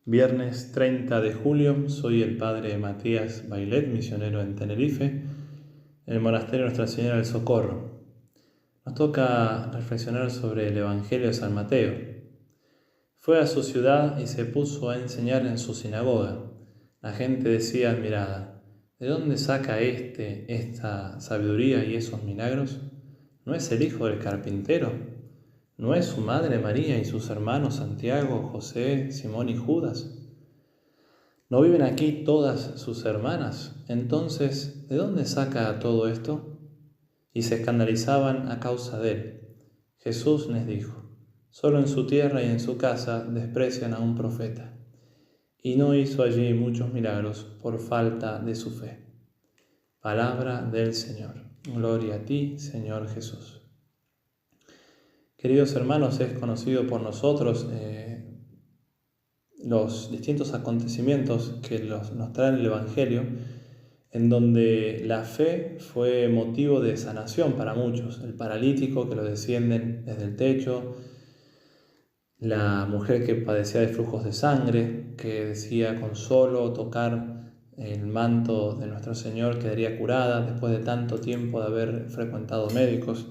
Viernes 30 de julio, soy el padre Matías Bailet, misionero en Tenerife, en el monasterio Nuestra Señora del Socorro. Nos toca reflexionar sobre el Evangelio de San Mateo. Fue a su ciudad y se puso a enseñar en su sinagoga. La gente decía admirada: ¿de dónde saca esta sabiduría y esos milagros? ¿No es el hijo del carpintero? ¿No es su madre María y sus hermanos Santiago, José, Simón y Judas? ¿No viven aquí todas sus hermanas? Entonces, ¿de dónde saca todo esto? Y se escandalizaban a causa de él. Jesús les dijo: solo en su tierra y en su casa desprecian a un profeta. Y no hizo allí muchos milagros por falta de su fe. Palabra del Señor. Gloria a ti, Señor Jesús. Queridos hermanos, es conocido por nosotros los distintos acontecimientos que nos traen el Evangelio, en donde la fe fue motivo de sanación para muchos. El paralítico que lo descienden desde el techo, la mujer que padecía de flujos de sangre, que decía con solo tocar el manto de nuestro Señor quedaría curada después de tanto tiempo de haber frecuentado médicos.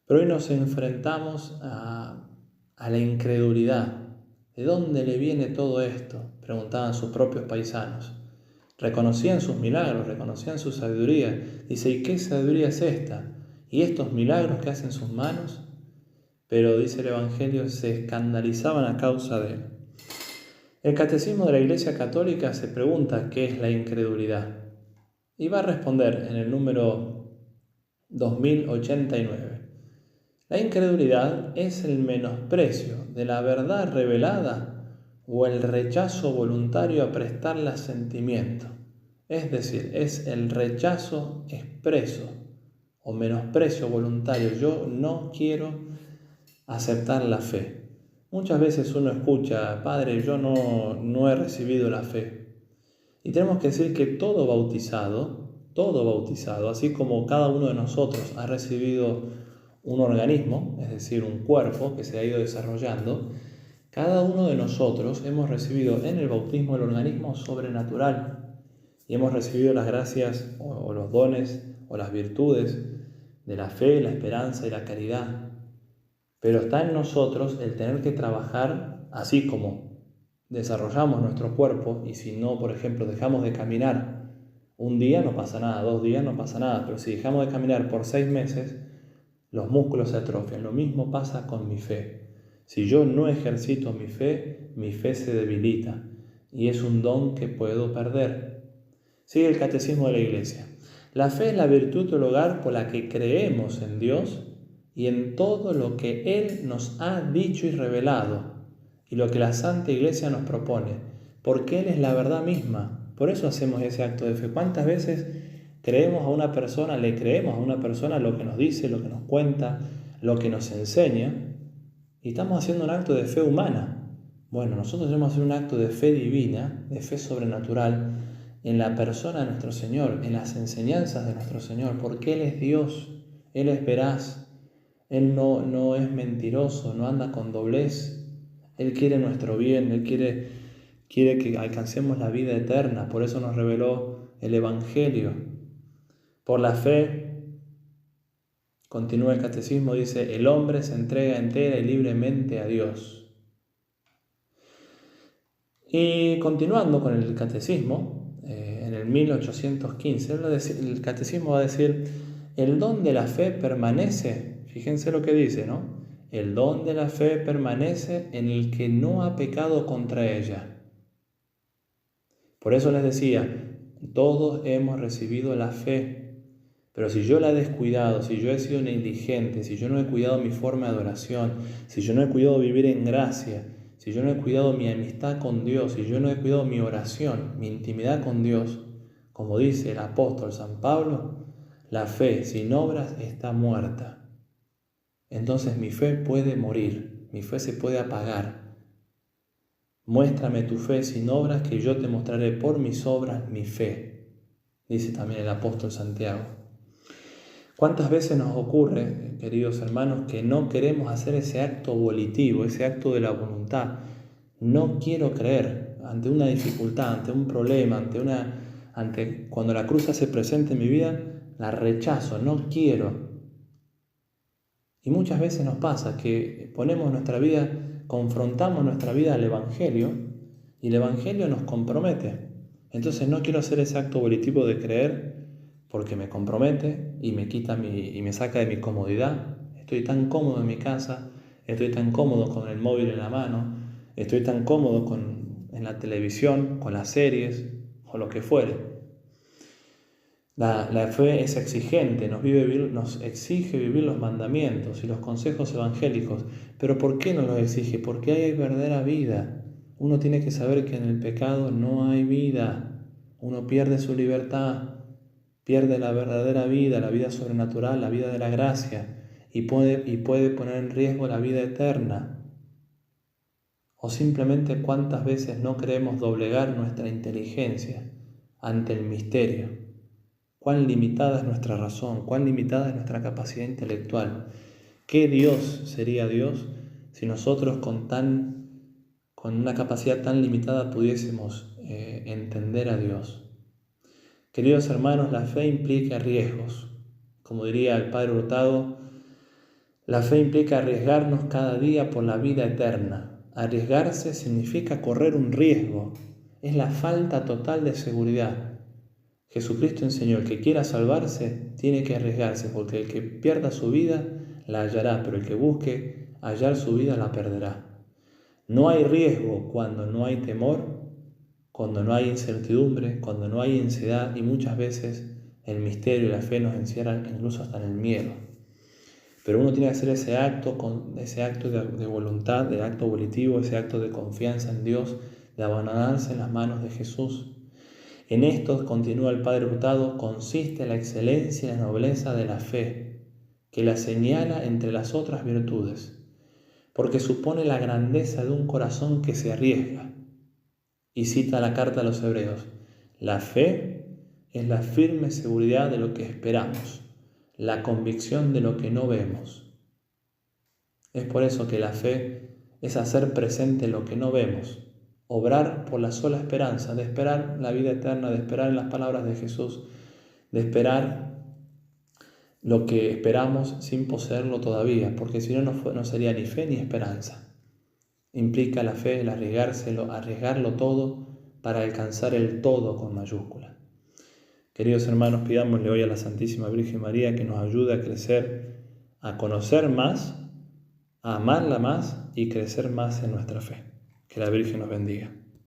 Pero hoy nos enfrentamos a la incredulidad. ¿De dónde le viene todo esto?, preguntaban sus propios paisanos. Reconocían sus milagros, reconocían su sabiduría. Dice: ¿y qué sabiduría es esta? ¿Y estos milagros que hacen sus manos? Pero, dice el Evangelio, se escandalizaban a causa de él. El Catecismo de la Iglesia Católica se pregunta qué es la incredulidad. Y va a responder en el número 2089. La incredulidad es el menosprecio de la verdad revelada o el rechazo voluntario a prestarle sentimiento. Es decir, es el rechazo expreso o menosprecio voluntario. Yo no quiero aceptar la fe. Muchas veces uno escucha: Padre, yo no he recibido la fe. Y tenemos que decir que todo bautizado, así como cada uno de nosotros ha recibido un organismo, es decir, un cuerpo que se ha ido desarrollando, cada uno de nosotros hemos recibido en el bautismo el organismo sobrenatural y hemos recibido las gracias o los dones o las virtudes de la fe, la esperanza y la caridad. Pero está en nosotros el tener que trabajar, así como desarrollamos nuestro cuerpo, y si no, por ejemplo, dejamos de caminar un día, no pasa nada, 2 días, no pasa nada, pero si dejamos de caminar por 6 meses, los músculos se atrofian. Lo mismo pasa con mi fe. Si yo no ejercito mi fe se debilita y es un don que puedo perder. Sigue el Catecismo de la Iglesia. La fe es la virtud teologal por la que creemos en Dios y en todo lo que Él nos ha dicho y revelado, y lo que la Santa Iglesia nos propone, porque Él es la verdad misma. Por eso hacemos ese acto de fe. ¿Cuántas veces le creemos a una persona lo que nos dice, lo que nos cuenta, lo que nos enseña, y estamos haciendo un acto de fe humana? Bueno, nosotros debemos hacer un acto de fe divina, de fe sobrenatural, en la persona de nuestro Señor, en las enseñanzas de nuestro Señor, porque Él es Dios, Él es veraz, Él no es mentiroso, no anda con doblez. Él quiere nuestro bien, Él quiere que alcancemos la vida eterna. Por eso nos reveló el Evangelio. Por la fe, continúa el Catecismo, dice: el hombre se entrega entera y libremente a Dios. Y continuando con el Catecismo, en el 1815, el Catecismo va a decir: el don de la fe permanece. Fíjense lo que dice, ¿no? El don de la fe permanece en el que no ha pecado contra ella. Por eso les decía, todos hemos recibido la fe, pero si yo la he descuidado, si yo he sido negligente, si yo no he cuidado mi forma de adoración, si yo no he cuidado vivir en gracia, si yo no he cuidado mi amistad con Dios, si yo no he cuidado mi oración, mi intimidad con Dios, como dice el apóstol San Pablo, la fe sin obras está muerta. Entonces mi fe puede morir, mi fe se puede apagar. Muéstrame tu fe sin obras, que yo te mostraré por mis obras mi fe, dice también el apóstol Santiago. ¿Cuántas veces nos ocurre, queridos hermanos, que no queremos hacer ese acto volitivo, ese acto de la voluntad? No quiero creer ante una dificultad, ante un problema, cuando la cruz se hace presente en mi vida, la rechazo, no quiero. Y muchas veces nos pasa que confrontamos nuestra vida al Evangelio y el Evangelio nos compromete. Entonces no quiero hacer ese acto volitivo de creer porque me compromete y me saca de mi comodidad. Estoy tan cómodo en mi casa, estoy tan cómodo con el móvil en la mano, estoy tan cómodo en la televisión, con las series o lo que fuere. La fe es exigente, nos exige vivir los mandamientos y los consejos evangélicos. ¿Pero por qué nos los exige? Porque hay verdadera vida. Uno tiene que saber que en el pecado no hay vida. Uno pierde su libertad, pierde la verdadera vida, la vida sobrenatural, la vida de la gracia, y puede poner en riesgo la vida eterna. O simplemente cuántas veces no queremos doblegar nuestra inteligencia ante el misterio. Cuán limitada es nuestra razón, cuán limitada es nuestra capacidad intelectual. ¿Qué Dios sería Dios si nosotros con una capacidad tan limitada pudiésemos entender a Dios? Queridos hermanos, la fe implica riesgos. Como diría el Padre Hurtado, la fe implica arriesgarnos cada día por la vida eterna. Arriesgarse significa correr un riesgo. Es la falta total de seguridad. Jesucristo enseñó, el que quiera salvarse tiene que arriesgarse, porque el que pierda su vida la hallará, pero el que busque hallar su vida la perderá. No hay riesgo cuando no hay temor, cuando no hay incertidumbre, cuando no hay ansiedad, y muchas veces el misterio y la fe nos encierran incluso hasta en el miedo. Pero uno tiene que hacer ese acto de voluntad, de acto volitivo, ese acto de confianza en Dios, de abandonarse en las manos de Jesús. En esto, continúa el Padre Hurtado, consiste la excelencia y la nobleza de la fe, que la señala entre las otras virtudes, porque supone la grandeza de un corazón que se arriesga. Y cita la carta a los Hebreos: la fe es la firme seguridad de lo que esperamos, la convicción de lo que no vemos. Es por eso que la fe es hacer presente lo que no vemos, obrar por la sola esperanza, de esperar la vida eterna, de esperar en las palabras de Jesús, de esperar lo que esperamos sin poseerlo todavía, porque si no, no sería ni fe ni esperanza. Implica la fe el arriesgarlo todo para alcanzar el todo con mayúscula. Queridos hermanos, pidámosle hoy a la Santísima Virgen María que nos ayude a crecer, a conocer más, a amarla más y crecer más en nuestra fe. Que la Virgen nos bendiga.